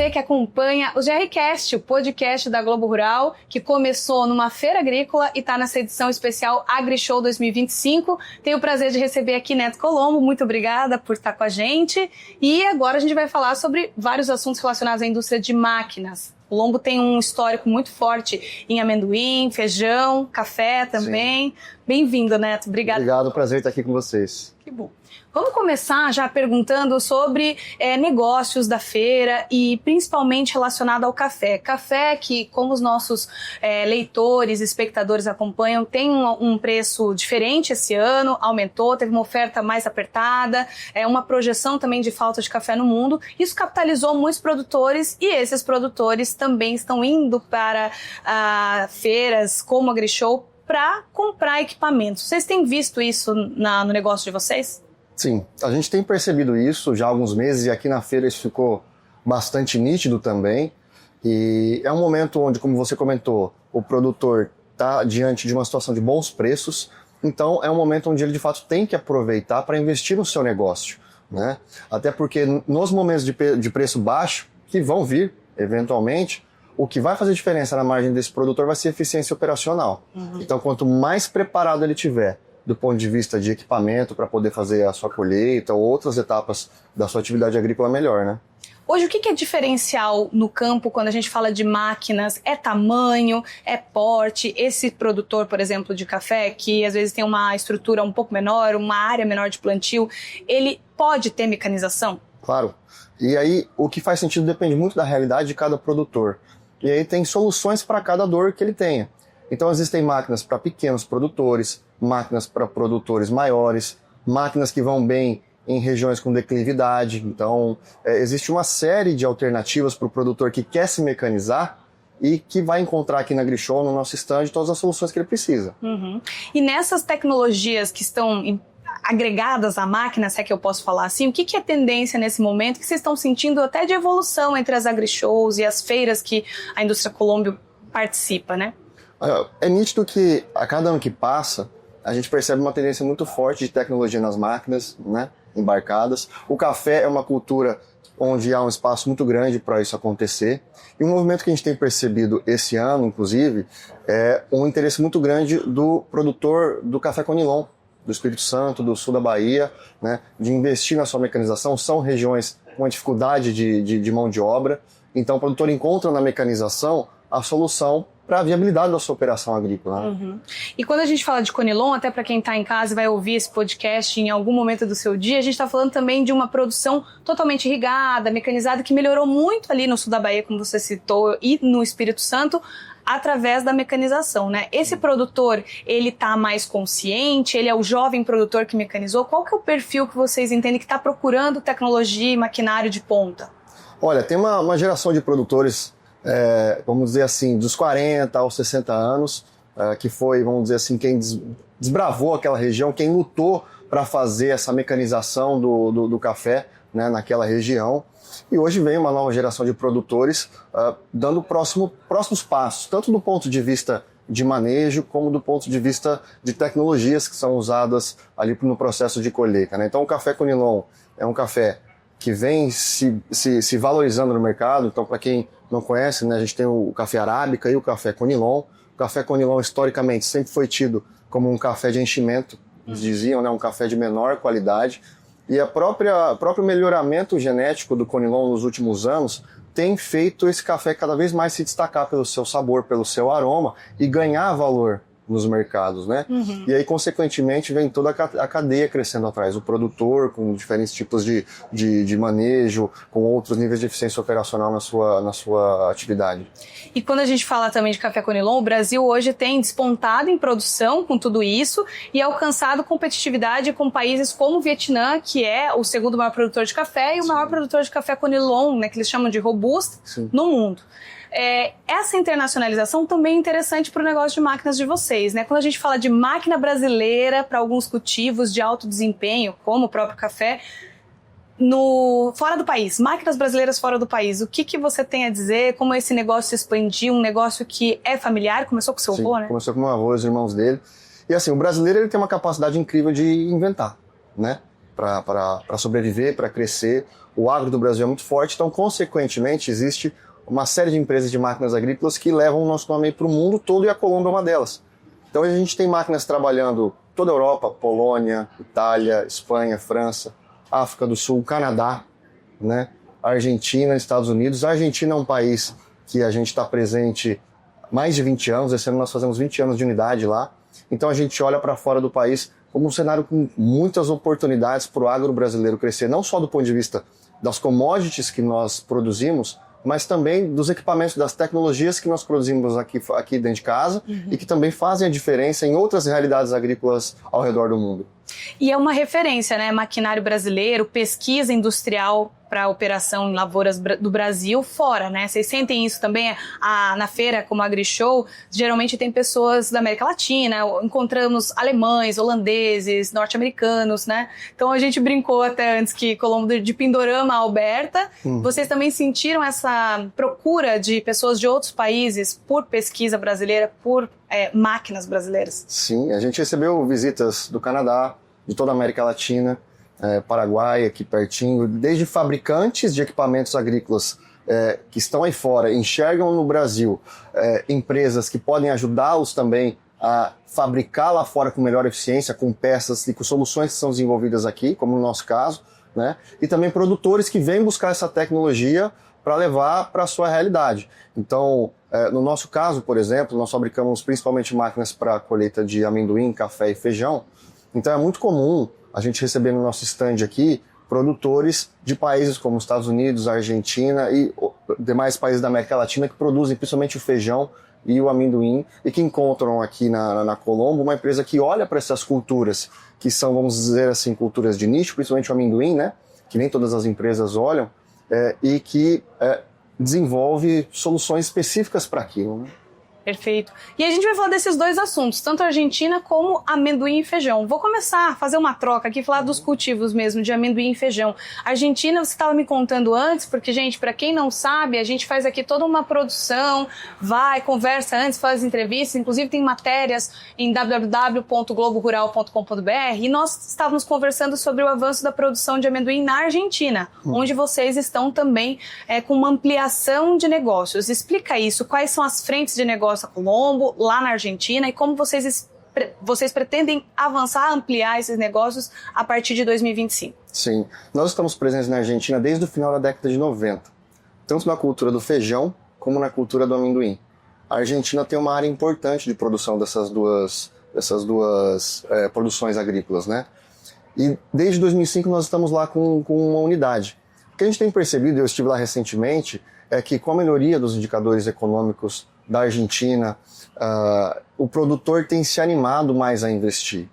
você que acompanha o GRCast, o podcast da Globo Rural, que começou numa feira agrícola e está nessa edição especial AgriShow 2025. Tenho o prazer de receber aqui Neto Colombo, muito obrigada por estar com a gente. E agora a gente vai falar sobre vários assuntos relacionados à indústria de máquinas. O Lombo tem um histórico muito forte em amendoim, feijão, café também. Sim. Bem-vindo, Neto. Obrigada. Obrigado, prazer estar aqui com vocês. Que bom. Vamos começar já perguntando sobre negócios da feira e principalmente relacionado ao café. Café que, como os nossos leitores, espectadores acompanham, tem um preço diferente esse ano, aumentou, teve uma oferta mais apertada, uma projeção também de falta de café no mundo. Isso capitalizou muitos produtores e esses produtores também estão indo para feiras como a AgriShow para comprar equipamentos. Vocês têm visto isso no negócio de vocês? Sim, a gente tem percebido isso já há alguns meses e aqui na feira isso ficou bastante nítido também. E é um momento onde, como você comentou, o produtor está diante de uma situação de bons preços, então é um momento onde ele de fato tem que aproveitar para investir no seu negócio, né? Até porque nos momentos de preço baixo, que vão vir eventualmente, o que vai fazer diferença na margem desse produtor vai ser eficiência operacional. Então quanto mais preparado ele tiver do ponto de vista de equipamento para poder fazer a sua colheita ou outras etapas da sua atividade agrícola, melhor, né? Hoje, o que é diferencial no campo quando a gente fala de máquinas? É tamanho, é porte? Esse produtor, por exemplo, de café, que às vezes tem uma estrutura um pouco menor, uma área menor de plantio, ele pode ter mecanização? Claro. E aí, o que faz sentido depende muito da realidade de cada produtor. E aí tem soluções para cada dor que ele tenha. Então existem máquinas para pequenos produtores, máquinas para produtores maiores, máquinas que vão bem em regiões com declividade. Então existe uma série de alternativas para o produtor que quer se mecanizar e que vai encontrar aqui na AgriShow, no nosso stand, todas as soluções que ele precisa. E nessas tecnologias que estão agregadas à máquina, se é que eu posso falar assim, o que é tendência nesse momento que vocês estão sentindo até de evolução entre as AgriShows e as feiras que a indústria Colombo participa, né? É nítido que a cada ano que passa, a gente percebe uma tendência muito forte de tecnologia nas máquinas, né, embarcadas. O café é uma cultura onde há um espaço muito grande para isso acontecer. E um movimento que a gente tem percebido esse ano, inclusive, é um interesse muito grande do produtor do café Conilon, do Espírito Santo, do sul da Bahia, né, de investir na sua mecanização. São regiões com uma dificuldade de mão de obra. Então o produtor encontra na mecanização a solução para a viabilidade da sua operação agrícola. Né? E quando a gente fala de Conilon, até para quem está em casa e vai ouvir esse podcast em algum momento do seu dia, a gente está falando também de uma produção totalmente irrigada, mecanizada, que melhorou muito ali no sul da Bahia, como você citou, e no Espírito Santo, através da mecanização, né? Esse produtor, ele está mais consciente, ele é o jovem produtor que mecanizou. Qual que é o perfil que vocês entendem que está procurando tecnologia e maquinário de ponta? Olha, tem uma geração de produtores, vamos dizer assim, dos 40 aos 60 anos, que foi, vamos dizer assim, quem desbravou aquela região, quem lutou para fazer essa mecanização do café, né, naquela região. E hoje vem uma nova geração de produtores dando próximos passos, tanto do ponto de vista de manejo, como do ponto de vista de tecnologias que são usadas ali no processo de colheita, né? Então o café Conilon é um café que vem se valorizando no mercado. Então, para quem não conhece, né, a gente tem o café arábica e o café Conilon. O café Conilon, historicamente, sempre foi tido como um café de enchimento, eles diziam, né, um café de menor qualidade. E o próprio melhoramento genético do Conilon nos últimos anos tem feito esse café cada vez mais se destacar pelo seu sabor, pelo seu aroma e ganhar valor nos mercados, né? E aí, consequentemente, vem toda a cadeia crescendo atrás. O produtor, com diferentes tipos de manejo, com outros níveis de eficiência operacional na sua atividade. E quando a gente fala também de café Conilon, o Brasil hoje tem despontado em produção com tudo isso e alcançado competitividade com países como o Vietnã, que é o segundo maior produtor de café e o maior produtor de café Conilon, né, que eles chamam de robusta, no mundo. Essa internacionalização também é interessante para o negócio de máquinas de vocês, né? Quando a gente fala de máquina brasileira para alguns cultivos de alto desempenho, como o próprio café, fora do país, máquinas brasileiras fora do país, o que você tem a dizer? Como esse negócio se expandiu, um negócio que é familiar, começou com seu avô, né? Começou com meu avô e os irmãos dele. E assim, o brasileiro ele tem uma capacidade incrível de inventar, né? Para sobreviver, para crescer. o agro do Brasil é muito forte, então, consequentemente, existe uma série de empresas de máquinas agrícolas que levam o nosso nome para o mundo todo e a Colômbia é uma delas. Então, a gente tem máquinas trabalhando toda a Europa, Polônia, Itália, Espanha, França, África do Sul, Canadá, né? Argentina, Estados Unidos. A Argentina é um país que a gente está presente há mais de 20 anos, esse ano nós fazemos 20 anos de unidade lá. Então, a gente olha para fora do país como um cenário com muitas oportunidades para o agro brasileiro crescer, não só do ponto de vista das commodities que nós produzimos, mas também dos equipamentos, das tecnologias que nós produzimos aqui dentro de casa e que também fazem a diferença em outras realidades agrícolas ao redor do mundo. E é uma referência, né? Maquinário brasileiro, pesquisa industrial para operação em lavouras do Brasil fora, né? Vocês sentem isso também na feira, como a AgriShow, geralmente tem pessoas da América Latina, encontramos alemães, holandeses, norte-americanos, né? Então a gente brincou até antes que Colombo de Pindorama a Alberta. Vocês também sentiram essa procura de pessoas de outros países por pesquisa brasileira, por máquinas brasileiras? Sim, a gente recebeu visitas do Canadá, de toda a América Latina, Paraguai, aqui pertinho, desde fabricantes de equipamentos agrícolas que estão aí fora, enxergam no Brasil empresas que podem ajudá-los também a fabricar lá fora com melhor eficiência, com peças e com soluções que são desenvolvidas aqui, como no nosso caso, né? E também produtores que vêm buscar essa tecnologia para levar para a sua realidade. Então, no nosso caso, por exemplo, nós fabricamos principalmente máquinas para colheita de amendoim, café e feijão. Então é muito comum a gente receber no nosso stand aqui produtores de países como Estados Unidos, Argentina e demais países da América Latina que produzem principalmente o feijão e o amendoim e que encontram aqui na Colombo uma empresa que olha para essas culturas, que são, vamos dizer assim, culturas de nicho, principalmente o amendoim, né? Que nem todas as empresas olham, e que desenvolve soluções específicas para aquilo, né? Perfeito. E a gente vai falar desses dois assuntos, tanto a Argentina como amendoim e feijão. Vou começar a fazer uma troca aqui, falar dos cultivos mesmo de amendoim e feijão. A Argentina, você estava me contando antes, porque, gente, para quem não sabe, a gente faz aqui toda uma produção, vai, conversa antes, faz entrevistas, inclusive tem matérias em www.globorural.com.br e nós estávamos conversando sobre o avanço da produção de amendoim na Argentina, onde vocês estão também com uma ampliação de negócios. Explica isso, quais são as frentes de negócio a Colombo, lá na Argentina, e como vocês pretendem avançar, ampliar esses negócios a partir de 2025? Sim, nós estamos presentes na Argentina desde o final da década de 90, tanto na cultura do feijão como na cultura do amendoim. A Argentina tem uma área importante de produção dessas duas produções agrícolas, né? E desde 2005 nós estamos lá com uma unidade. O que a gente tem percebido, eu estive lá recentemente, é que com a melhoria dos indicadores econômicos da Argentina, o produtor tem se animado mais a investir.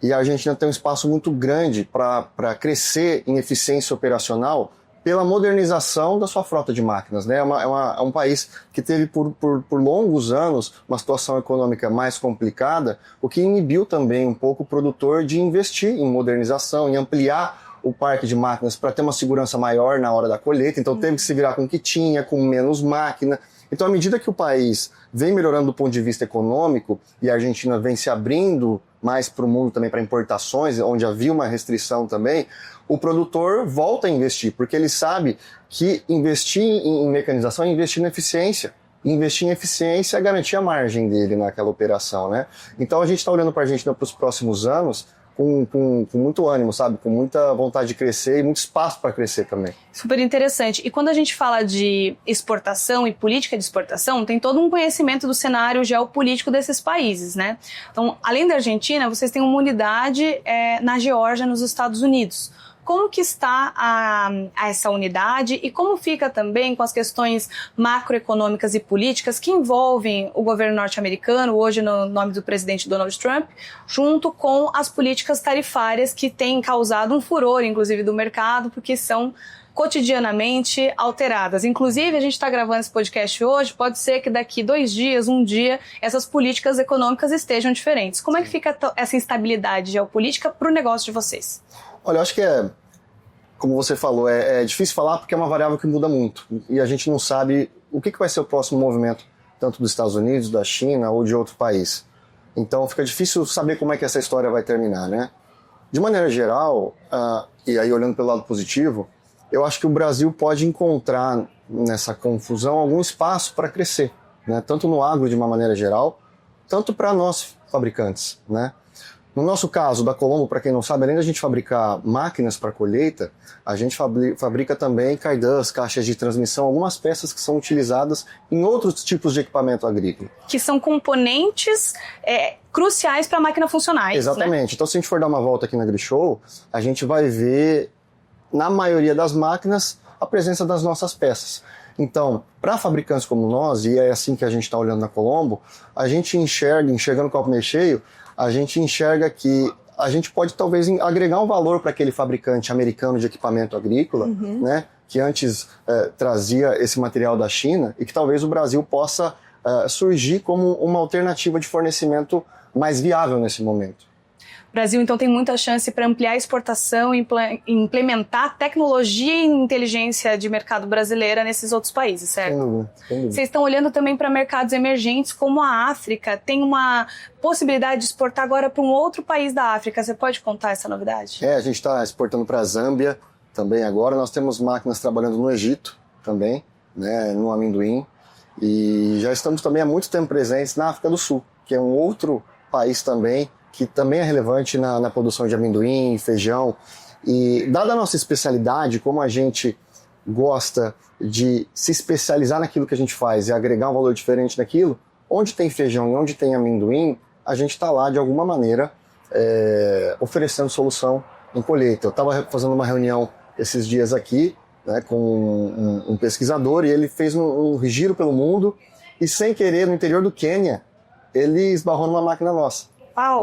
E a Argentina tem um espaço muito grande para crescer em eficiência operacional pela modernização da sua frota de máquinas, né? É um país que teve por longos anos uma situação econômica mais complicada, o que inibiu também um pouco o produtor de investir em modernização, em ampliar o parque de máquinas para ter uma segurança maior na hora da colheita. Então teve que se virar com o que tinha, com menos máquina. Então, à medida que o país vem melhorando do ponto de vista econômico e a Argentina vem se abrindo mais para o mundo também para importações, onde havia uma restrição também, o produtor volta a investir, porque ele sabe que investir em mecanização é investir na eficiência. Investir em eficiência é garantir a margem dele naquela operação, né? Então, a gente está olhando para a Argentina para os próximos anos com muito ânimo, sabe? Com muita vontade de crescer e muito espaço para crescer também. Super interessante. E quando a gente fala de exportação e política de exportação, tem todo um conhecimento do cenário geopolítico desses países, né? Então, além da Argentina, vocês têm uma unidade na Geórgia, nos Estados Unidos. Como que está essa unidade e como fica também com as questões macroeconômicas e políticas que envolvem o governo norte-americano, hoje no nome do presidente Donald Trump, junto com as políticas tarifárias que têm causado um furor, inclusive, do mercado, porque são cotidianamente alteradas. Inclusive, a gente está gravando esse podcast hoje, pode ser que daqui 2 dias, um dia, essas políticas econômicas estejam diferentes. Como é que fica essa instabilidade geopolítica para o negócio de vocês? Olha, eu acho que como você falou, é difícil falar porque é uma variável que muda muito. E a gente não sabe o que vai ser o próximo movimento, tanto dos Estados Unidos, da China ou de outro país. Então fica difícil saber como é que essa história vai terminar, né? De maneira geral, e aí olhando pelo lado positivo, eu acho que o Brasil pode encontrar nessa confusão algum espaço para crescer, né? Tanto no agro de uma maneira geral, tanto para nós fabricantes, né? No nosso caso, da Colombo, para quem não sabe, além da gente fabricar máquinas para colheita, a gente fabrica também caidãs, caixas de transmissão, algumas peças que são utilizadas em outros tipos de equipamento agrícola. Que são componentes cruciais para a máquina funcionar. Exatamente. Né? Então, se a gente for dar uma volta aqui na Grishow, a gente vai ver, na maioria das máquinas, a presença das nossas peças. Então, para fabricantes como nós, e é assim que a gente está olhando na Colombo, a gente enxergando o copo meio cheio, a gente enxerga que a gente pode talvez agregar um valor para aquele fabricante americano de equipamento agrícola, né, que antes trazia esse material da China, e que talvez o Brasil possa surgir como uma alternativa de fornecimento mais viável nesse momento. O Brasil, então, tem muita chance para ampliar a exportação e implementar tecnologia e inteligência de mercado brasileira nesses outros países, certo? Sem dúvida, sem dúvida. Vocês estão olhando também para mercados emergentes como a África. Tem uma possibilidade de exportar agora para um outro país da África. Você pode contar essa novidade? A gente está exportando para a Zâmbia também agora. Nós temos máquinas trabalhando no Egito também, né, no amendoim. E já estamos também há muito tempo presentes na África do Sul, que é um outro país também, que também é relevante na produção de amendoim, feijão. E dada a nossa especialidade, como a gente gosta de se especializar naquilo que a gente faz e agregar um valor diferente naquilo, onde tem feijão e onde tem amendoim, a gente está lá de alguma maneira oferecendo solução em colheita. Eu estava fazendo uma reunião esses dias aqui, né, com um pesquisador, e ele fez um giro pelo mundo e, sem querer, no interior do Quênia, ele esbarrou numa máquina nossa.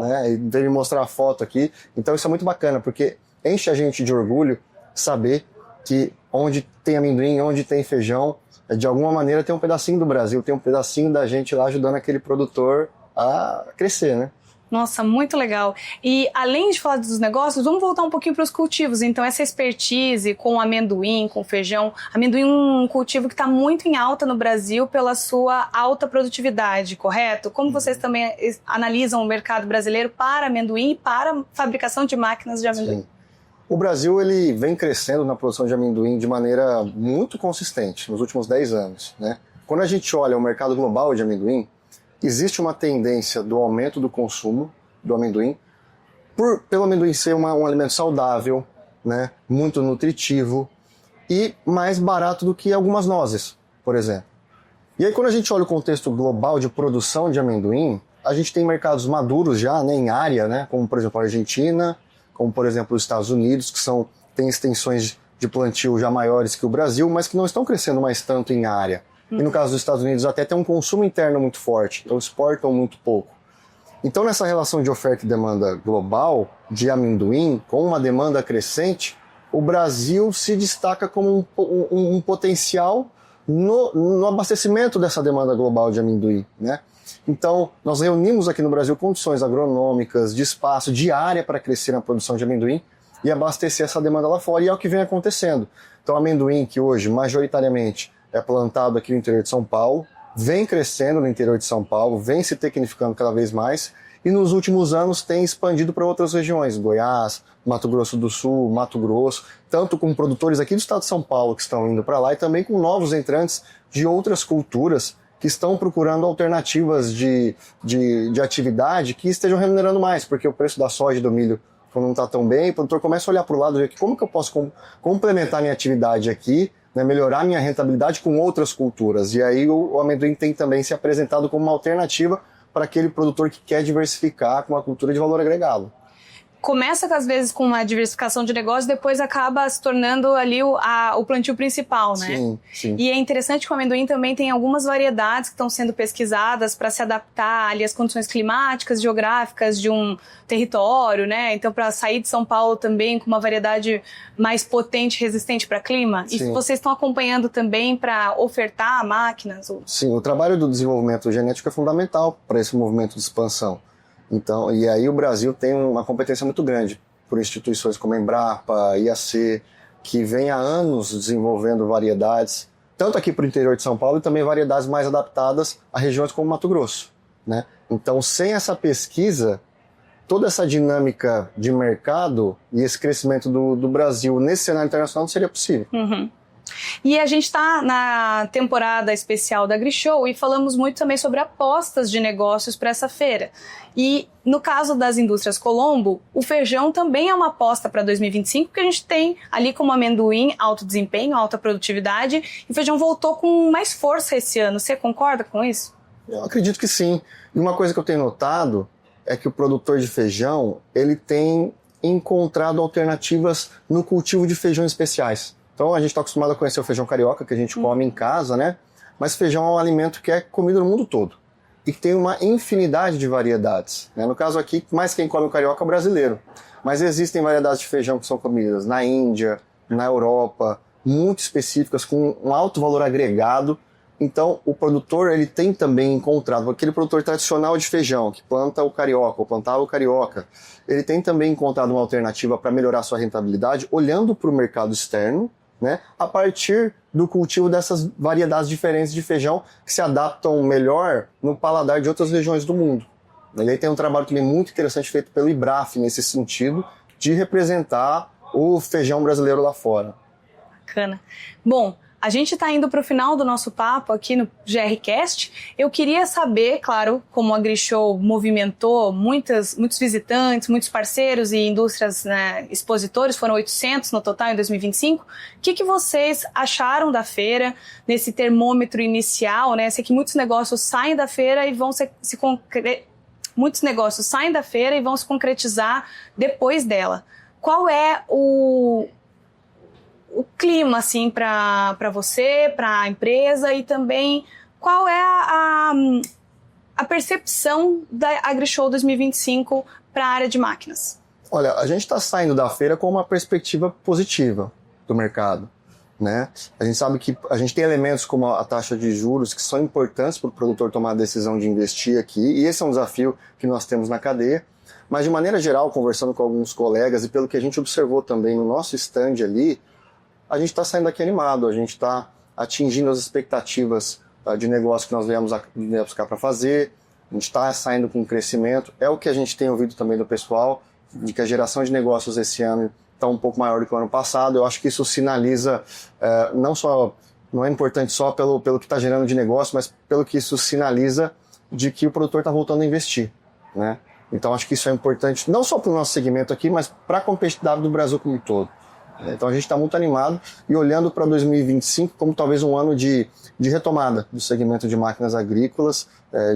Né, e veio me mostrar a foto aqui. Então isso é muito bacana, porque enche a gente de orgulho saber que onde tem amendoim, onde tem feijão, de alguma maneira tem um pedacinho do Brasil, tem um pedacinho da gente lá ajudando aquele produtor a crescer, né? Nossa, muito legal. E além de falar dos negócios, vamos voltar um pouquinho para os cultivos. Então, essa expertise com amendoim, com feijão. Amendoim é um cultivo que está muito em alta no Brasil pela sua alta produtividade, correto? Como vocês também analisam o mercado brasileiro para amendoim e para a fabricação de máquinas de amendoim? Sim. O Brasil ele vem crescendo na produção de amendoim de maneira muito consistente nos últimos 10 anos, né? Quando a gente olha o mercado global de amendoim, existe uma tendência do aumento do consumo do amendoim, pelo amendoim ser um alimento saudável, né, muito nutritivo e mais barato do que algumas nozes, por exemplo. E aí quando a gente olha o contexto global de produção de amendoim, a gente tem mercados maduros já, né, em área, né, como por exemplo a Argentina, como por exemplo os Estados Unidos, que têm extensões de plantio já maiores que o Brasil, mas que não estão crescendo mais tanto em área. E no caso dos Estados Unidos até tem um consumo interno muito forte, então exportam muito pouco. Então nessa relação de oferta e demanda global de amendoim, com uma demanda crescente, o Brasil se destaca como um potencial no abastecimento dessa demanda global de amendoim, né? Então nós reunimos aqui no Brasil condições agronômicas, de espaço, de área para crescer na produção de amendoim e abastecer essa demanda lá fora, e é o que vem acontecendo. Então amendoim que hoje majoritariamente é plantado aqui no interior de São Paulo, vem crescendo no interior de São Paulo, vem se tecnificando cada vez mais e nos últimos anos tem expandido para outras regiões, Goiás, Mato Grosso do Sul, Mato Grosso, tanto com produtores aqui do estado de São Paulo que estão indo para lá e também com novos entrantes de outras culturas que estão procurando alternativas de atividade que estejam remunerando mais, porque o preço da soja e do milho não está tão bem, o produtor começa a olhar para o lado e ver como que eu posso complementar minha atividade aqui, né, melhorar minha rentabilidade com outras culturas. E aí o amendoim tem também se apresentado como uma alternativa para aquele produtor que quer diversificar com uma cultura de valor agregado. Começa, às vezes, com uma diversificação de negócio, depois acaba se tornando ali o plantio principal, né? Sim, sim. E é interessante que o amendoim também tem algumas variedades que estão sendo pesquisadas para se adaptar ali às condições climáticas, geográficas de um território, né? Então, para sair de São Paulo também com uma variedade mais potente, resistente para clima. Sim. E vocês estão acompanhando também para ofertar máquinas? Sim, o trabalho do desenvolvimento genético é fundamental para esse movimento de expansão. Então, e aí o Brasil tem uma competência muito grande por instituições como a Embrapa, IAC, que vem há anos desenvolvendo variedades, tanto aqui para o interior de São Paulo e também variedades mais adaptadas a regiões como Mato Grosso, né? Então, sem essa pesquisa, toda essa dinâmica de mercado e esse crescimento do Brasil nesse cenário internacional não seria possível. Uhum. E a gente está na temporada especial da AgriShow e falamos muito também sobre apostas de negócios para essa feira. E no caso das indústrias Colombo, o feijão também é uma aposta para 2025, porque a gente tem ali como amendoim alto desempenho, alta produtividade, e o feijão voltou com mais força esse ano. Você concorda com isso? Eu acredito que sim. E uma coisa que eu tenho notado é que o produtor de feijão, ele tem encontrado alternativas no cultivo de feijões especiais. Então a gente está acostumado a conhecer o feijão carioca, que a gente come em casa, né? Mas feijão é um alimento que é comido no mundo todo e que tem uma infinidade de variedades, né? No caso aqui, mais quem come o carioca é o brasileiro. Mas existem variedades de feijão que são comidas na Índia, na Europa, muito específicas, com um alto valor agregado. Então o produtor ele tem também encontrado, aquele produtor tradicional de feijão, que planta o carioca, ou plantava o carioca, ele tem também encontrado uma alternativa para melhorar sua rentabilidade, olhando para o mercado externo, né, a partir do cultivo dessas variedades diferentes de feijão que se adaptam melhor no paladar de outras regiões do mundo. E aí tem um trabalho também muito interessante feito pelo IBRAF nesse sentido, de representar o feijão brasileiro lá fora. Bacana. Bom, a gente está indo para o final do nosso papo aqui no GRCast. Eu queria saber, claro, como a AgriShow movimentou muitos visitantes, muitos parceiros e indústrias, né, expositores, foram 800 no total em 2025. O que vocês acharam da feira, nesse termômetro inicial, né? Sei que muitos negócios saem da feira e vão muitos negócios saem da feira e vão se concretizar depois dela. Qual é o clima, assim, para você, para a empresa, e também qual é a percepção da AgriShow 2025 para a área de máquinas? Olha, a gente está saindo da feira com uma perspectiva positiva do mercado, né? A gente sabe que a gente tem elementos como a taxa de juros que são importantes para o produtor tomar a decisão de investir aqui, e esse é um desafio que nós temos na cadeia. Mas, de maneira geral, conversando com alguns colegas e pelo que a gente observou também no nosso stand ali, a gente está saindo daqui animado, a gente está atingindo as expectativas de negócio que nós viemos cá para fazer, a gente está saindo com crescimento, é o que a gente tem ouvido também do pessoal, de que a geração de negócios esse ano está um pouco maior do que o ano passado. Eu acho que isso sinaliza, não é importante só pelo que está gerando de negócio, mas pelo que isso sinaliza de que o produtor está voltando a investir, né? Então acho que isso é importante, não só para o nosso segmento aqui, mas para a competitividade do Brasil como um todo. Então a gente está muito animado e olhando para 2025 como talvez um ano de retomada do segmento de máquinas agrícolas,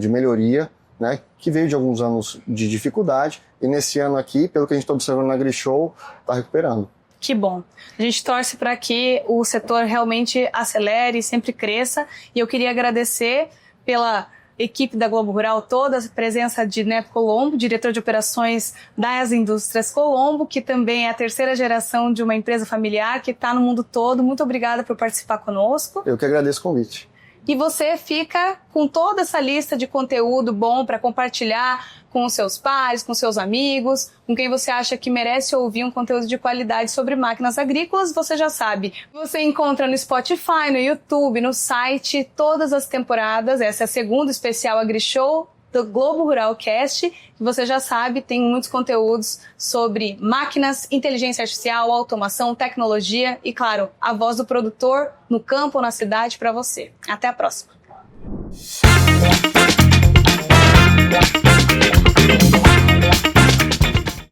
de melhoria, né, que veio de alguns anos de dificuldade, e nesse ano aqui, pelo que a gente está observando na AgriShow, está recuperando. Que bom. A gente torce para que o setor realmente acelere e sempre cresça, e eu queria agradecer pela equipe da Globo Rural toda, a presença de Neto Colombo, diretor de operações das Indústrias Colombo, que também é a terceira geração de uma empresa familiar que está no mundo todo. Muito obrigada por participar conosco. Eu que agradeço o convite. E você fica com toda essa lista de conteúdo bom para compartilhar com os seus pares, com seus amigos, com quem você acha que merece ouvir um conteúdo de qualidade sobre máquinas agrícolas. Você já sabe, você encontra no Spotify, no YouTube, no site, todas as temporadas. Essa é a segunda especial AgriShow do Globo Rural Cast, que você já sabe, tem muitos conteúdos sobre máquinas, inteligência artificial, automação, tecnologia e, claro, a voz do produtor no campo ou na cidade para você. Até a próxima!